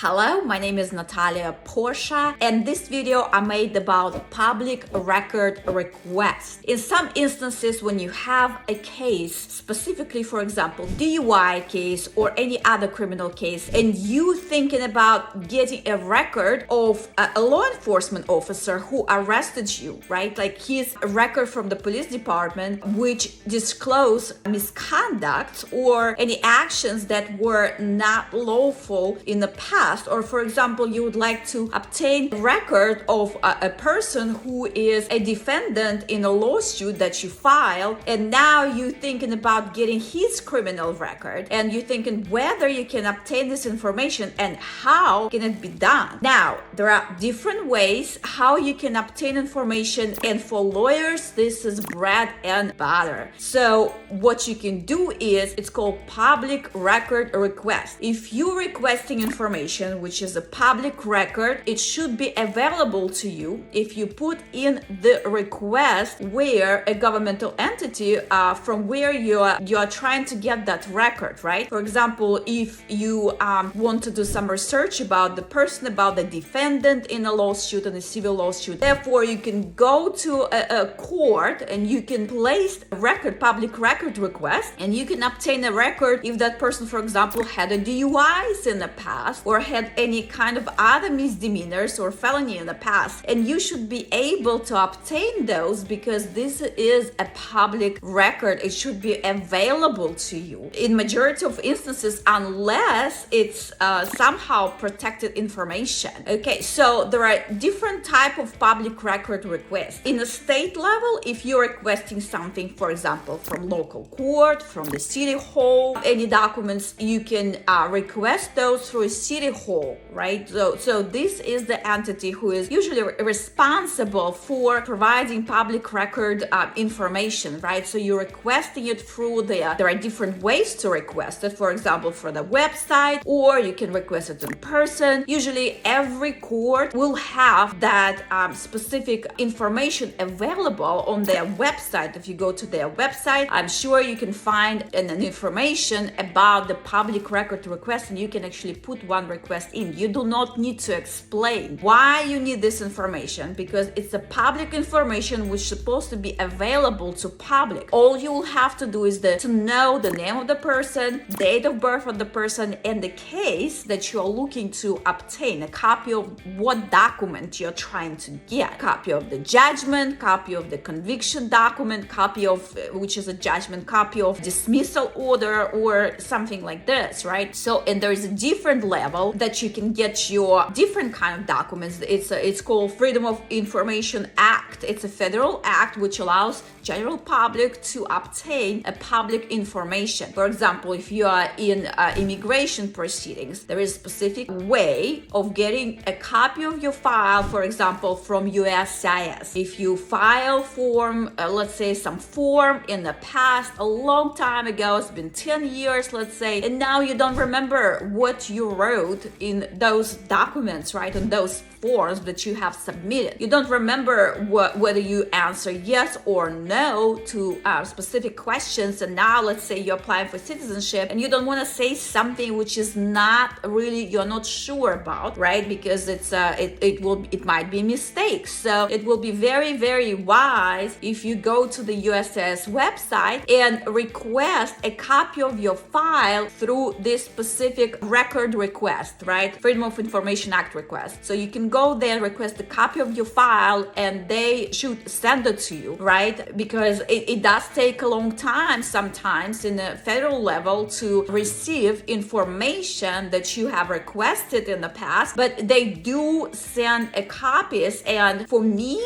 Hello, my name is Natalia Porsche, and this video I made about public record requests. In some instances, when you have a case, specifically, for example, DUI case or any other criminal case, and you thinking about getting a record of a law enforcement officer who arrested you, right? Like his record from the police department, which disclose misconduct or any actions that were not lawful in the past. Or for example, you would like to obtain a record of a person who is a defendant in a lawsuit that you filed, and now you're thinking about getting his criminal record, and you're thinking whether you can obtain this information and how can it be done. Now, there are different ways how you can obtain information, and for lawyers, this is bread and butter. So what you can do is, it's called public record request. If you're requesting information which is a public record, it should be available to you if you put in the request where a governmental entity from where you are trying to get that record, right? For example, if you want to do some research about the person, about the defendant in a lawsuit, in a civil lawsuit, therefore you can go to a court and you can place a record, public record request, and you can obtain a record if that person, for example, had a DUIs in the past or had any kind of other misdemeanors or felony in the past, and you should be able to obtain those because this is a public record. It should be available to you in majority of instances, unless it's somehow protected information. Okay, so there are different type of public record requests. In the state level, if you're requesting something, for example, from local court, from the city hall, any documents, you can request those through a city hall, right? So this is the entity who is usually responsible for providing public record information, right? So you're requesting it through there are different ways to request it. For example, for the website, or you can request it in person. Usually every court will have that specific information available on their website. If you go to their website, I'm sure you can find an information about the public record request, and you can actually put one request in. You do not need to explain why you need this information, because it's a public information which is supposed to be available to public. All you will have to do is to know the name of the person, date of birth of the person, and the case that you're looking to obtain, a copy of what document you're trying to get, copy of the judgment, copy of the conviction document, copy of which is a judgment, copy of dismissal order, or something like this, right? So, and there is a different level that you can get your different kind of documents. It's called Freedom of Information Act. It's a federal act which allows general public to obtain a public information. For example, if you are in immigration proceedings, there is a specific way of getting a copy of your file, for example, from USCIS. If you file form, let's say some form in the past, a long time ago, it's been 10 years, let's say, and now you don't remember what you wrote in those documents, right, in those forms that you have submitted. You don't remember whether you answer yes or no to specific questions, and now let's say you're applying for citizenship and you don't want to say something which is not really, you're not sure about, right? Because it might be a mistake. So it will be very, very wise if you go to the USCIS website and request a copy of your file through this specific record request, right? Freedom of Information Act request. So you can go there, request a copy of your file, and they should send it to you, right? Because it does take a long time sometimes in the federal level to receive information that you have requested in the past, but they do send a copies. And for me,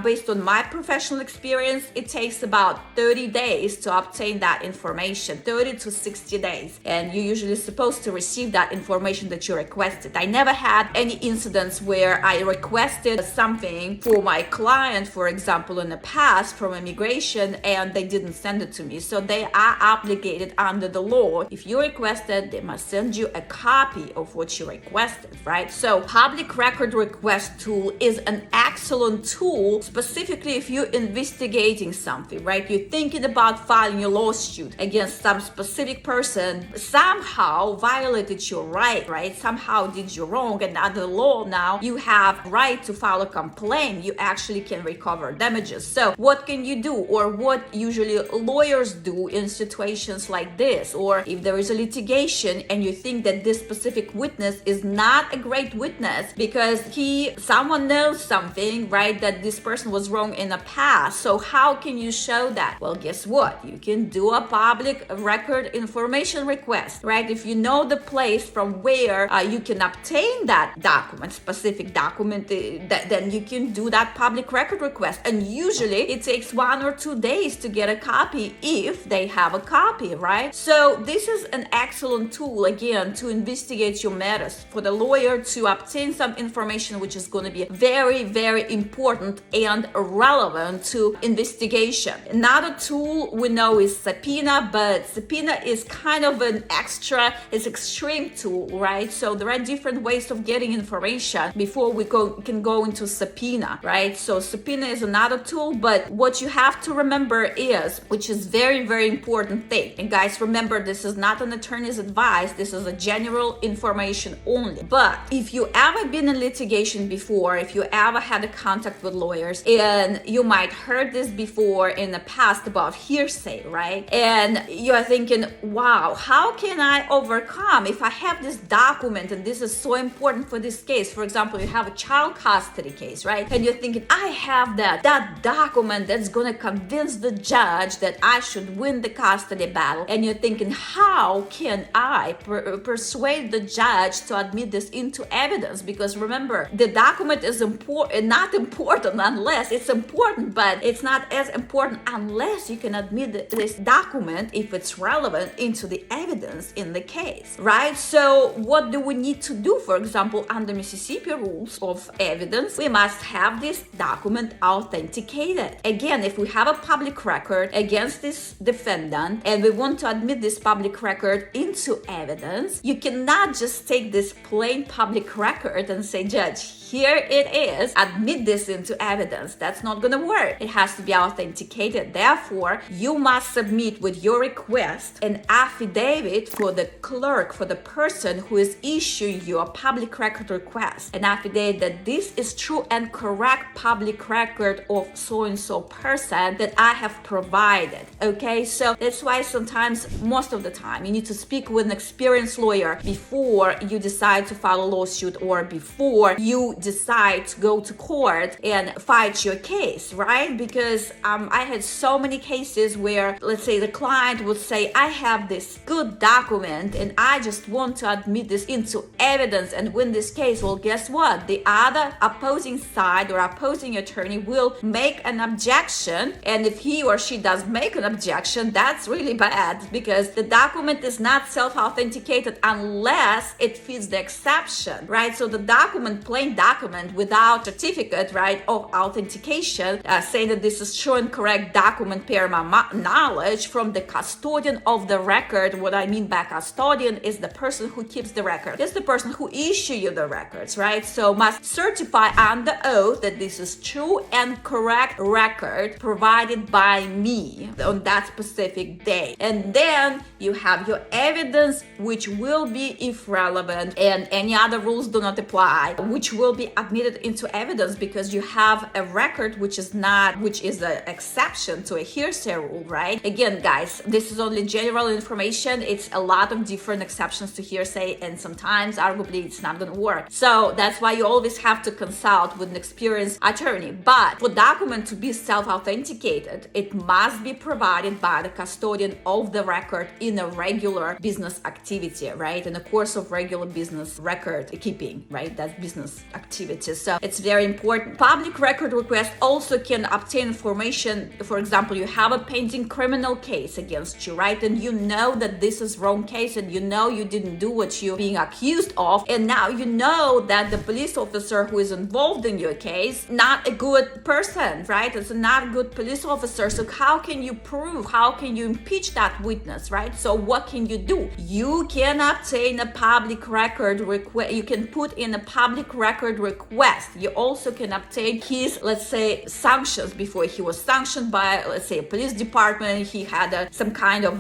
based on my professional experience, it takes about 30 days to obtain that information, 30 to 60 days. And you're usually supposed to receive that information that you requested. I never had any incidents where I requested something for my client, for example, in the past from immigration, and they didn't send it to me. So they are obligated under the law. If you requested, they must send you a copy of what you requested, right? So public record request tool is an excellent tool, specifically if you're investigating something, right? You're thinking about filing a lawsuit against some specific person, somehow violated your right? somehow did you wrong, and under the law now you have right to file a complaint. You actually can recover damages. So what can you do, or what usually lawyers do in situations like this? Or if there is a litigation and you think that this specific witness is not a great witness because someone knows something, right, that this person was wrong in the past. So how can you show that? Well, guess what? You can do a public record information request, right? If you know the place from where you can obtain that document, specific document, then you can do that public record request. And usually it takes 1 or 2 days to get a copy if they have a copy, right? So this is an excellent tool, again, to investigate your matters, for the lawyer to obtain some information which is going to be very, very important and relevant to investigation. Another tool we know is subpoena, but subpoena is kind of an it's extreme tool, right? So there are different ways of getting information before we can go into subpoena, right? So subpoena is another tool, but what you have to remember is, which is very, very important thing, and guys, remember, this is not an attorney's advice, this is a general information only. But if you ever been in litigation before, if you ever had a contact with lawyers, and you might heard this before in the past about hearsay, right? And you are thinking, wow, how can I overcome if I have this document and this is so important for this case? For example, you have a child custody case, right? And you're thinking, I have that document that's gonna convince the judge that I should win the custody battle. And you're thinking, how can I persuade the judge to admit this into evidence? Because remember, the document is not important unless it's important, but it's not as important unless you can admit this document, if it's relevant, into the evidence in the case, right? So what do we need to do? For example, under Mississippi rules of evidence, we must have this document authenticated. Again, if we have a public record against this defendant and we want to admit this public record into evidence, you cannot just take this plain public record and say, Judge, here it is, admit this into evidence. That's not gonna work. It has to be authenticated. Therefore, you must submit with your request an affidavit for the clerk, for the person who is issuing you a public record request, an affidavit that this is true and correct public record of so-and-so person that I have provided, okay? So that's why sometimes, most of the time, you need to speak with an experienced lawyer before you decide to file a lawsuit, or before you decide to go to court and fight your case, right? Because I had so many cases where, let's say, the client would say, I have this good document and I just want to admit this into evidence and win this case. Well, guess what? The other opposing side or opposing attorney will make an objection, and if he or she does make an objection, that's really bad, because the document is not self-authenticated unless it fits the exception, right? So the document, plain document without certificate, right, of authentication, saying that this is true and correct document per my knowledge from the custodian of the record. What I mean by custodian is the person who keeps the record. It's the person who issue you the records, right? So must certify under oath that this is true and correct record provided by me on that specific day. And then you have your evidence, which will be, if relevant, and any other rules do not apply, which will be admitted into evidence, because you have a record which is an exception to a hearsay rule, right? Again, guys, this is only general information. It's a lot of different exceptions to hearsay, and sometimes arguably it's not going to work. So that's why you always have to consult with an experienced attorney. But for document to be self-authenticated, it must be provided by the custodian of the record in a regular business activity, right? In the course of regular business record keeping, right? That's business activity. So it's very important. Public record request also can obtain information. For example, you have a pending criminal case against you, right? And you know that this is wrong case, and you know you didn't do what you're being accused of, and now you know that the police officer who is involved in your case, not a good person, right? It's not a good police officer. So how can you prove, how can you impeach that witness, right? So what can you do? You can obtain a public record request. You can put in a public record record request. You also can obtain his, let's say, sanctions before he was sanctioned by, let's say, a police department. He had some kind of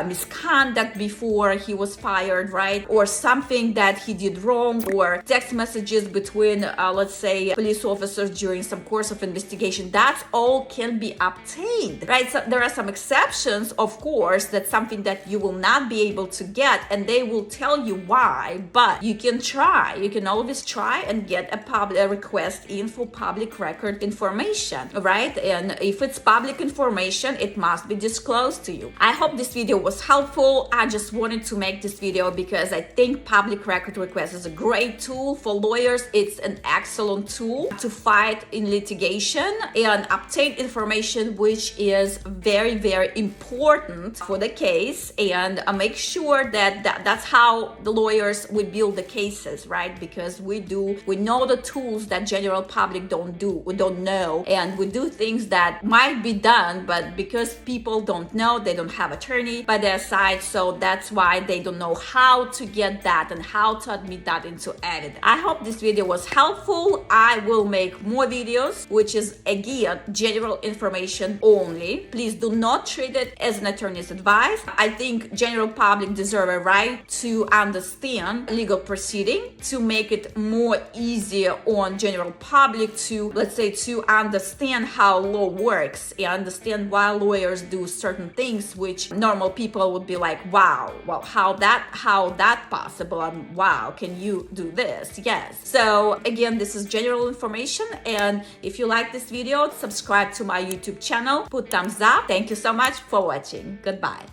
misconduct before he was fired, right? Or something that he did wrong, or text messages between, let's say, police officers during some course of investigation. That's all can be obtained, right? So there are some exceptions, of course, that's something that you will not be able to get, and they will tell you why, but you can try. You can always try and get a request in for public record information, right? And if it's public information, it must be disclosed to you. I hope this video was helpful. I just wanted to make this video because I think public record request is a great tool for lawyers. It's an excellent tool to fight in litigation and obtain information which is very, very important for the case, and make sure that that's how the lawyers would build the cases, right? Because we know the tools that general public don't know, and we do things that might be done, but because people don't know, they don't have attorney by their side, so that's why they don't know how to get that and how to admit that into evidence. I hope this video was helpful. I will make more videos, which is again general information only. Please do not treat it as an attorney's advice. I think general public deserve a right to understand legal proceeding, to make it more easier on general public to, let's say, to understand how law works and understand why lawyers do certain things which normal people would be like, wow, well, how that possible, and wow, can you do this? Yes. So again, this is general information, and if you like this video, subscribe to my YouTube channel, put thumbs up. Thank you so much for watching. Goodbye.